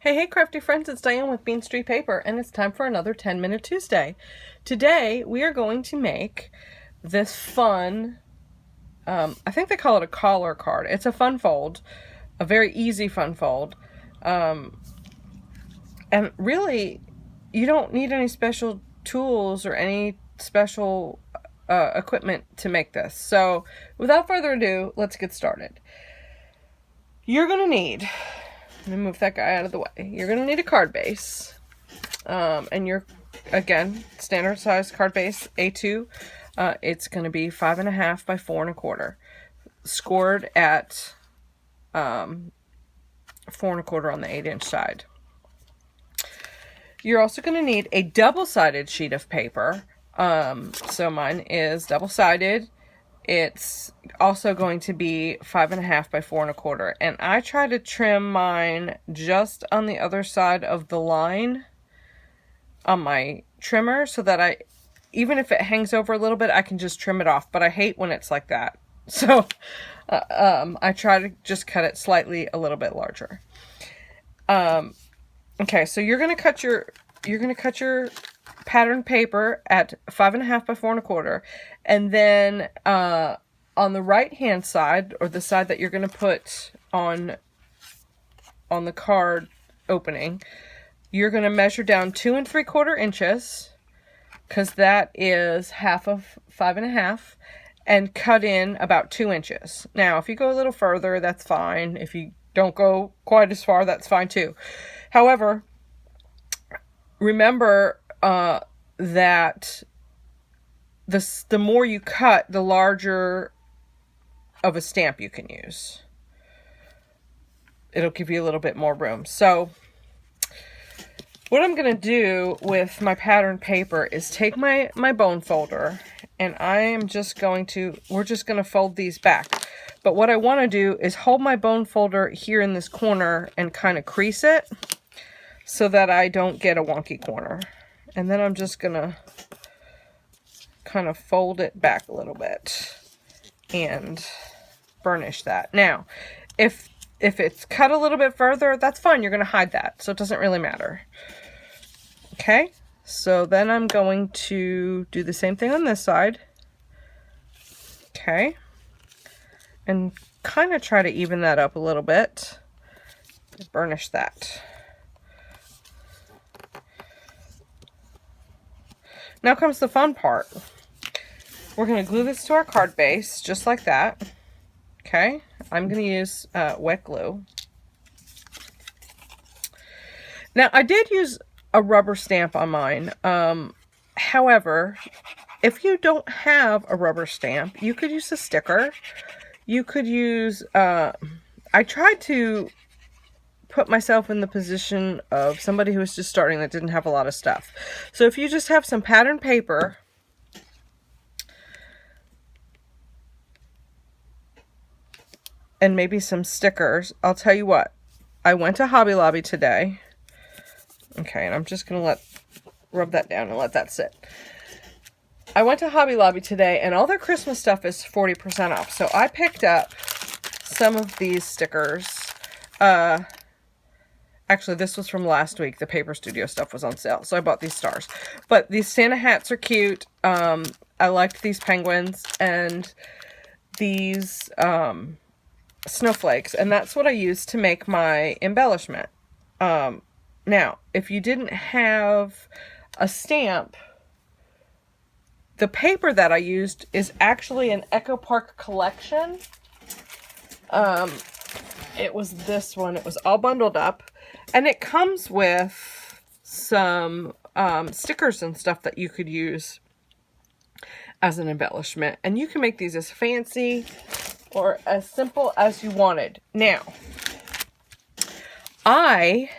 Hey, crafty friends, it's Diann with Bean Street Paper, and it's time for another 10-Minute Tuesday. Today, we are going to make this fun, I think they call it a collar card. It's a fun fold, a very easy fun fold. And really, you don't need any special tools or any special equipment to make this. So, without further ado, let's get started. You're going to need... Let me move that guy out of the way. You're going to need a card base. And again, standard size card base, A2. It's going to be 5.5 by 4.25. Scored at 4.25 on the 8-inch side. You're also going to need a double-sided sheet of paper. So mine is double-sided. It's also going to be 5.5 by 4.25, and I try to trim mine just on the other side of the line on my trimmer so that even if it hangs over a little bit, I can just trim it off, but I hate when it's like that. So I try to just cut it slightly a little bit larger. Okay, so you're going to cut your pattern paper at 5.5 by 4.25, and then on the right hand side, or the side that you're going to put on the card opening, you're going to measure down 2 3/4 inches, because that is half of 5.5, and cut in about 2 inches. Now, if you go a little further, that's fine. If you don't go quite as far, that's fine too. However, remember that the more you cut, the larger of a stamp you can use. It'll give you a little bit more room. So what I'm going to do with my pattern paper is take my bone folder, and we're just going to fold these back. But what I want to do is hold my bone folder here in this corner and kind of crease it so that I don't get a wonky corner. And then I'm just going to kind of fold it back a little bit and burnish that. Now, if it's cut a little bit further, that's fine. You're going to hide that, so it doesn't really matter. Okay, so then I'm going to do the same thing on this side. Okay, and kind of try to even that up a little bit. Burnish that. Now comes the fun part. We're going to glue this to our card base, just like that. Okay, I'm going to use wet glue. Now, I did use a rubber stamp on mine. However, if you don't have a rubber stamp, you could use a sticker. You could use, I tried to put myself in the position of somebody who was just starting that didn't have a lot of stuff. So if you just have some pattern paper, and maybe some stickers, I'll tell you what, I went to Hobby Lobby today. Okay, and I'm just going to rub that down and let that sit. I went to Hobby Lobby today, and all their Christmas stuff is 40% off. So I picked up some of these stickers. Actually, this was from last week. The Paper Studio stuff was on sale, so I bought these stars. But these Santa hats are cute. I liked these penguins and these snowflakes, and that's what I used to make my embellishment. Now, if you didn't have a stamp, the paper that I used is actually an Echo Park collection. It was this one. It was all bundled up. And it comes with some stickers and stuff that you could use as an embellishment. And you can make these as fancy or as simple as you wanted. Now, I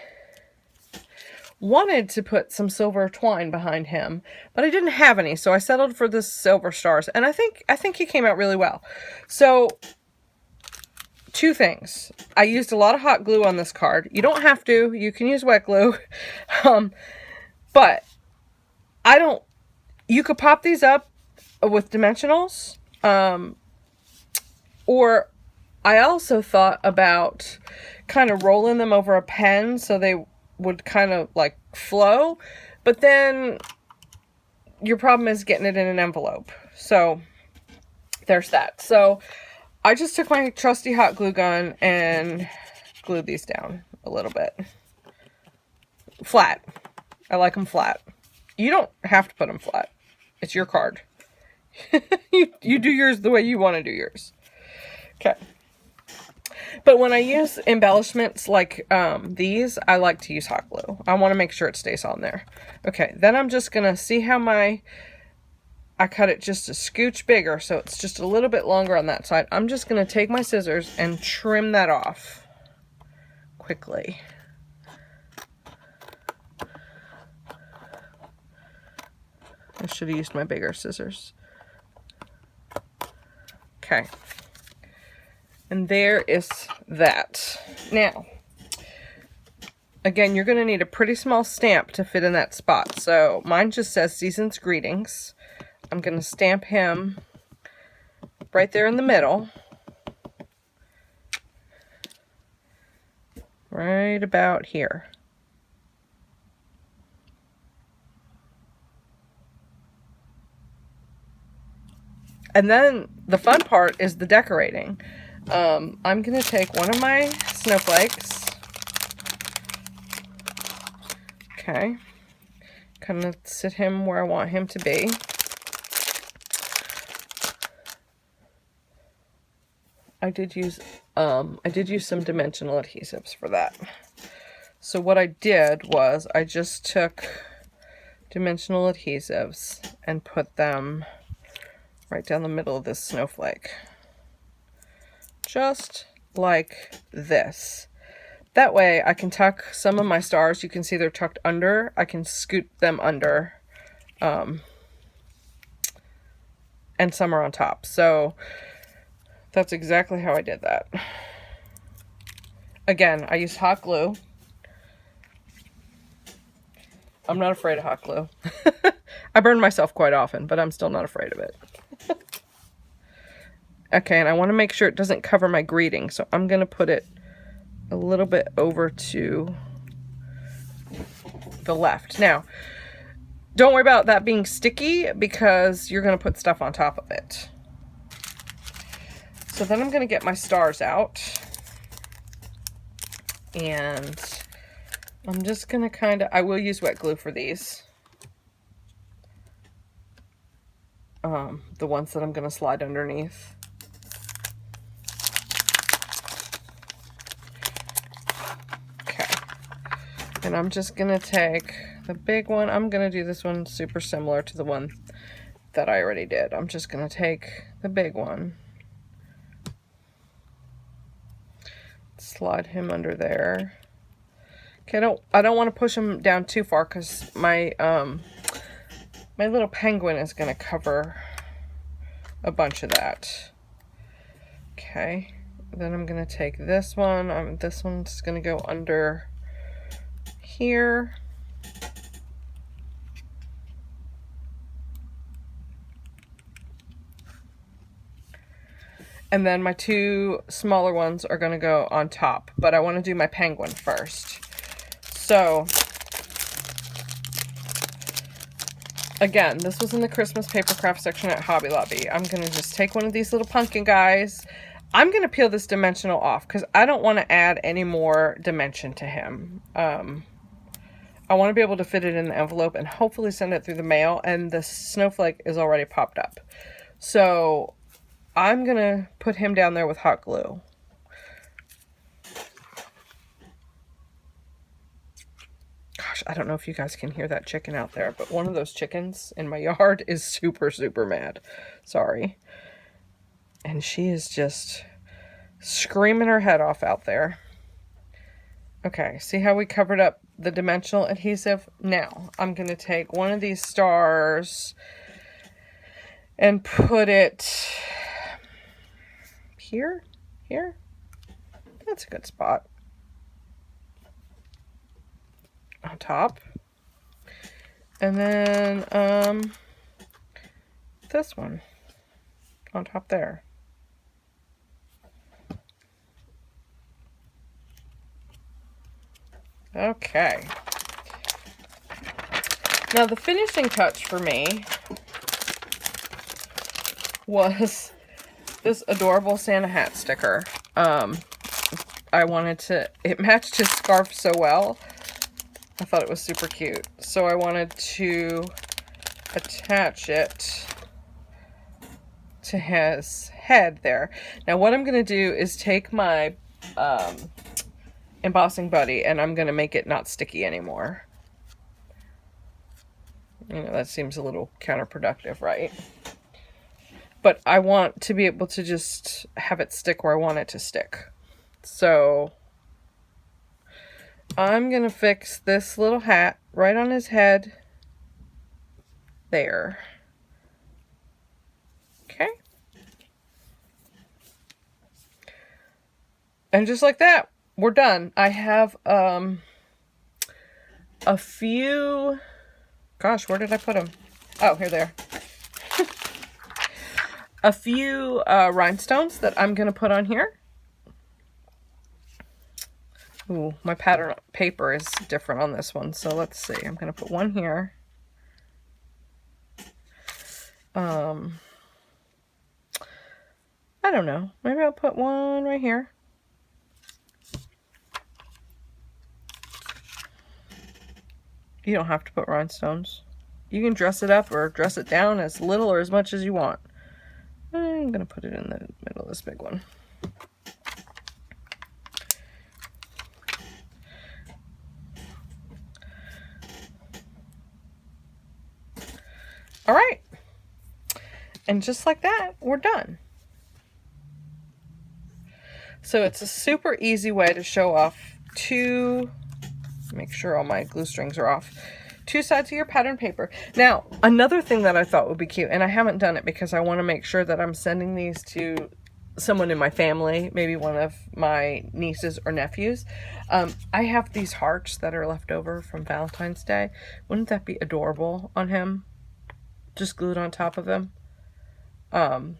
wanted to put some silver twine behind him, but I didn't have any, so I settled for the silver stars. And I think he came out really well. So, two things. I used a lot of hot glue on this card. You don't have to. You can use wet glue. But you could pop these up with dimensionals. Or I also thought about kind of rolling them over a pen so would kind of like flow, but then your problem is getting it in an envelope. So there's that. So I just took my trusty hot glue gun and glued these down a little bit. Flat. I like them flat. You don't have to put them flat. It's your card. you do yours the way you want to do yours. Okay. But when I use embellishments like these, I like to use hot glue. I want to make sure it stays on there. Okay, then I'm just going to see how I cut it just a scooch bigger, so it's just a little bit longer on that side. I'm just going to take my scissors and trim that off quickly. I should have used my bigger scissors. Okay. And there is that. Now, again, you're going to need a pretty small stamp to fit in that spot. So mine just says Season's Greetings. I'm going to stamp him right there in the middle. Right about here. And then the fun part is the decorating. I'm going to take one of my snowflakes. Okay. Kind of sit him where I want him to be. I did use some dimensional adhesives for that. So what I did was I just took dimensional adhesives and put them right down the middle of this snowflake. Just like this. That way I can tuck some of my stars. You can see they're tucked under. I can scoot them under. And some are on top. So that's exactly how I did that. Again, I used hot glue. I'm not afraid of hot glue. I burn myself quite often, but I'm still not afraid of it. Okay, and I want to make sure it doesn't cover my greeting, so I'm going to put it a little bit over to the left. Now, don't worry about that being sticky because you're going to put stuff on top of it. So then I'm going to get my stars out. And I'm just going to I will use wet glue for these. The ones that I'm going to slide underneath. Okay. And I'm just going to take the big one. I'm going to do this one super similar to the one that I already did. I'm just going to take the big one. Slide him under there. Okay, I don't want to push him down too far because my my little penguin is going to cover a bunch of that. Okay, then I'm going to take this one. This one's going to go under here. And then my two smaller ones are going to go on top. But I want to do my penguin first. So, again, this was in the Christmas paper craft section at Hobby Lobby. I'm going to just take one of these little pumpkin guys. I'm going to peel this dimensional off because I don't want to add any more dimension to him. I want to be able to fit it in the envelope and hopefully send it through the mail. And the snowflake is already popped up. So I'm going to put him down there with hot glue. Gosh, I don't know if you guys can hear that chicken out there, but one of those chickens in my yard is super, super mad. Sorry. And she is just screaming her head off out there. Okay, see how we covered up the dimensional adhesive? Now, I'm going to take one of these stars and put it here. That's a good spot. On top. And then this one on top there. Okay. Now the finishing touch for me was this adorable Santa hat sticker. It matched his scarf so well. I thought it was super cute. So I wanted to attach it to his head there. Now what I'm going to do is take my embossing buddy and I'm going to make it not sticky anymore. You know, that seems a little counterproductive, right? But I want to be able to just have it stick where I want it to stick. So I'm going to fix this little hat right on his head. There. Okay. And just like that, we're done. I have a few... Gosh, where did I put them? Oh, here they are. A few rhinestones that I'm going to put on here. Ooh, my pattern paper is different on this one. So let's see. I'm going to put one here. I don't know. Maybe I'll put one right here. You don't have to put rhinestones. You can dress it up or dress it down as little or as much as you want. I'm going to put it in the middle of this big one. All right. And just like that, we're done. So it's a super easy way to show off make sure all my glue strings are off, two sides of your pattern paper. Now, another thing that I thought would be cute, and I haven't done it because I want to make sure that I'm sending these to someone in my family, maybe one of my nieces or nephews. I have these hearts that are left over from Valentine's Day. Wouldn't that be adorable on him? Just glued on top of him. I'm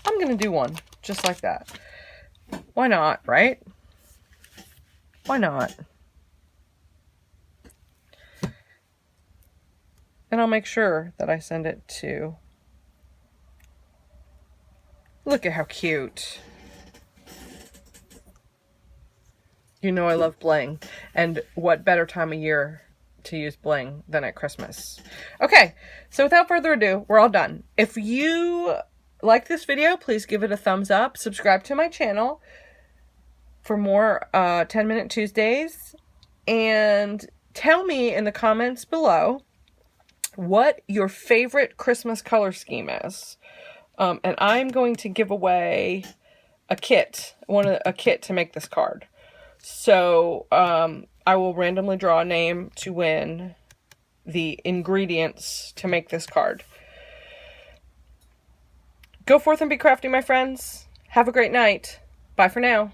going to do one just like that. Why not, right? Why not? And I'll make sure that I send it to... Look at how cute. You know I love bling. And what better time of year to use bling than at Christmas? Okay, so without further ado, we're all done. If you like this video, please give it a thumbs up. Subscribe to my channel for more 10-Minute Tuesdays. And tell me in the comments below what your favorite Christmas color scheme is. And I'm going to give away a kit, a kit to make this card. So I will randomly draw a name to win the ingredients to make this card. Go forth and be crafty, my friends. Have a great night. Bye for now.